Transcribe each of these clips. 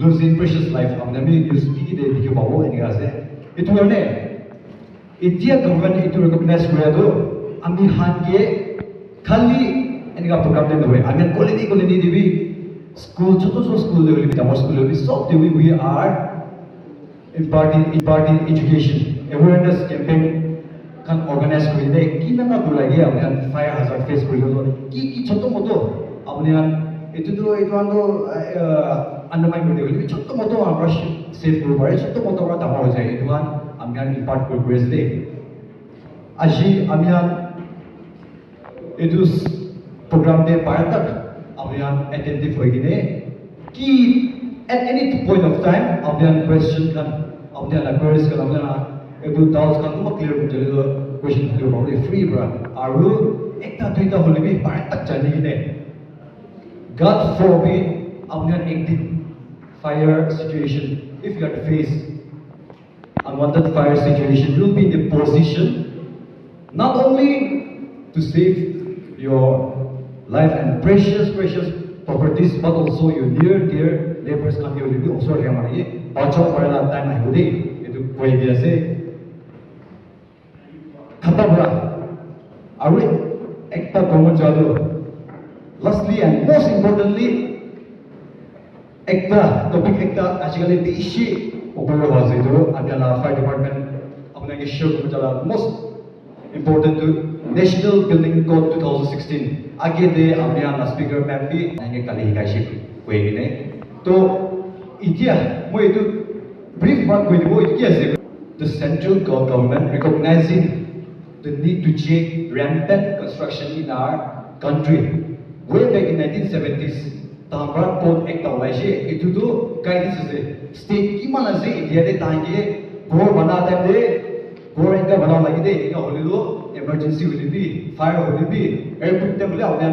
losing precious life. Amnami use the video bawo ini ase. Itu ane. India government itu recognize kaya do. Ami hange kali ini ka program den doy. Ami quality dibi school choto school level bi tamar school level so we are imparting education awareness campaign kan organize kuri de kinanga bulagi amne fire hazard face kuri do ki choto moto amne itu ando undermine kuri de choto moto amra safe kuri pare choto moto ra tamar ho jai itu kan amne impart kuri grace de aji amne itu program de paratak amne attentive hoigine ki at any point of time amne question kan amne queries kan amne itu doubts kan cuma clear हो जाएगा question clear हो गया free bra आरु एक ता दुई ता होले भी बाहर तक जाने की नहीं God forbid आपने एक दिन fire situation if you have to face unwanted fire situation you'll be in the position not only to save your life and precious properties but also your dear neighbors can be also हमारे ये बचाव वाला time है होते itu कोई भी ऐसे Khatabra, are ekta Gomojado. Lastly and most importantly, ekta topic ekta actually the issue of the fire department apna issue most important to National Building Code 2016. Age de amya speaker ma'am bi nange kali hikashi koe ne. To itia mo itu brief part koi dibo itia the central government recognizing the need to check rampant construction in our country. Way back in 1970s, Tamra Code Act of Laishe, itu tu guidance is state ki mana se India de tangi gore bana time de gore inga bana lagi de inga holido emergency will be fire will be airport them le avne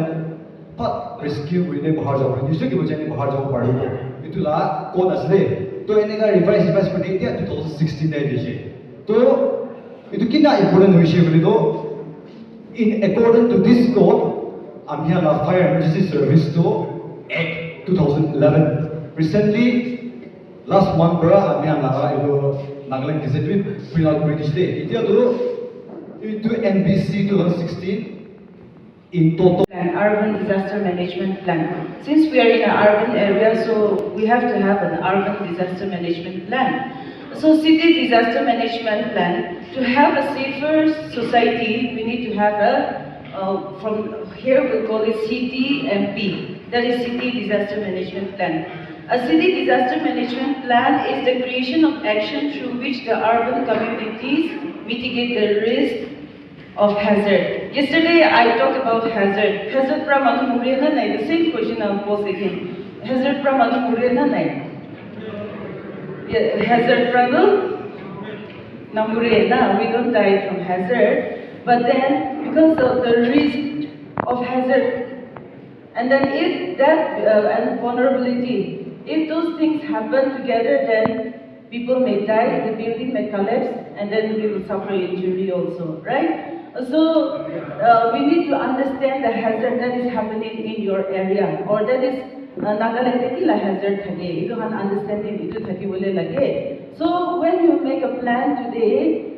pat rescue will be bahar jao nische ki bajai ne bahar jao padu itu la code asle to enega revise kuri India 2016 de je to itu kina important विषय बोले तो in accordance to this code amya la fire emergency service to Act 2011 recently last month bra amya la itu Nagaland Cathedral Conference Hall British itu itu NBC 2016 in total an urban disaster management plan. Since we are in an urban area, so we have to have an urban disaster management plan. So city disaster management plan, to have a safer society, we need to have a, from here we'll call it CTMP, that is City Disaster Management Plan. A city disaster management plan is the creation of action through which the urban communities mitigate the risk of hazard. Yesterday I talked about hazard. Hazard pra manu murena nai, the same question I'll pose again. Hazard pra manu murena nai. Hazard problem, we don't die from hazard, but then because of the risk of hazard, and then if that and vulnerability, if those things happen together, then people may die, the building may collapse, and then we will suffer injury also, right? So we need to understand the hazard that is happening in your area, or that is Nagaland kila hazard thage, ito han understanding ito thaki bole lage. So when you make a plan today,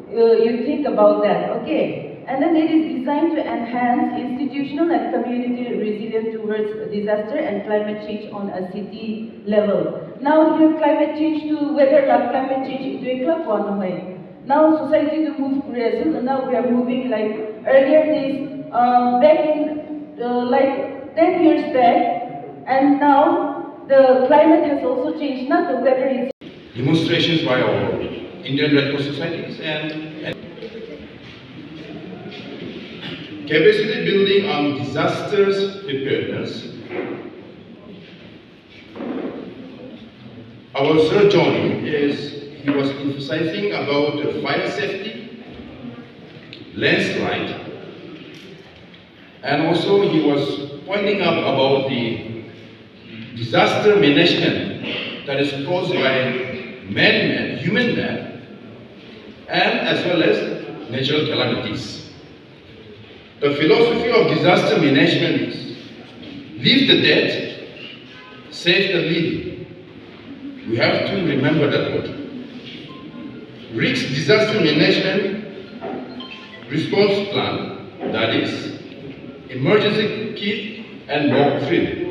you think about that, okay? And then it is designed to enhance institutional and community resilience towards disaster and climate change on a city level. Now here climate change to weather climate change ito ekla one way. Now society to move progressive, and now we are moving like earlier days, back in like 10 years back. And now the climate has also changed, not the weather is. Demonstrations by our Indian Red Cross societies and capacity building on disasters preparedness. Our Sir John he was emphasizing about fire safety, landslide, and also he was pointing up about the disaster management that is caused by human-made, and as well as natural calamities. The philosophy of disaster management is leave the dead, save the living. We have to remember that word. Risk disaster management response plan, that is, emergency kit and doctrine.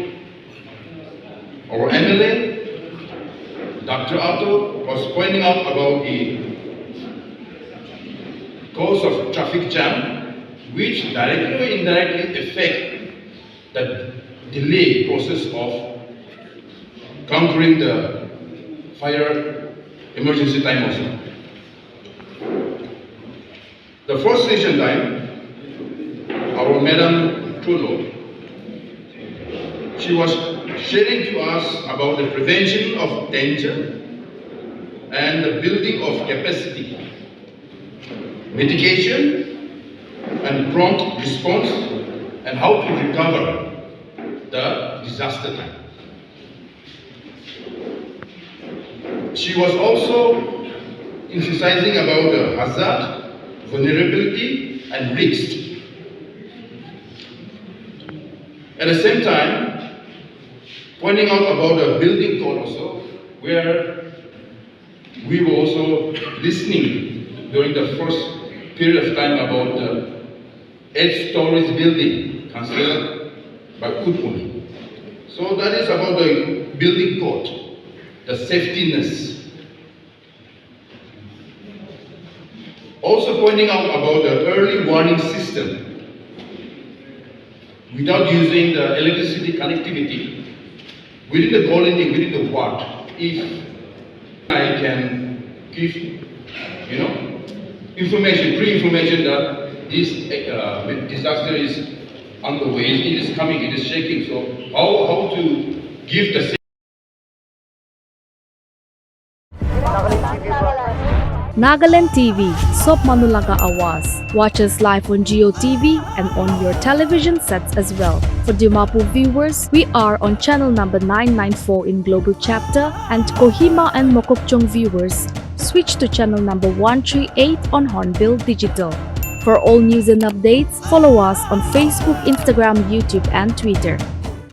Our MLA, Dr. Otto, was pointing out about the cause of traffic jam, which directly or indirectly affect the delay process of countering the fire emergency time also. The first session time, our Madam Khrolou, she was sharing to us about the prevention of danger and the building of capacity, mitigation and prompt response, and how to recover the disaster time. She was also emphasizing about the hazard, vulnerability, and risk. At the same time, pointing out about the building code also, where we were also listening during the first period of time about the 8 stories building considered by Kutpuni. So that is about the building code, the safetyness. Also pointing out about the early warning system. Without using the electricity connectivity, within the colony, within the ward, if I can give, information, pre-information that this disaster is on the way, it is coming, it is shaking. So how to give the Nagaland TV, Sop Manulaga Awas. Watch us live on Geo TV and on your television sets as well. For Dimapur viewers, we are on channel number 994 in Global Chapter, and Kohima and Mokokchung viewers, switch to channel number 138 on Hornbill Digital. For all news and updates, follow us on Facebook, Instagram, YouTube, and Twitter.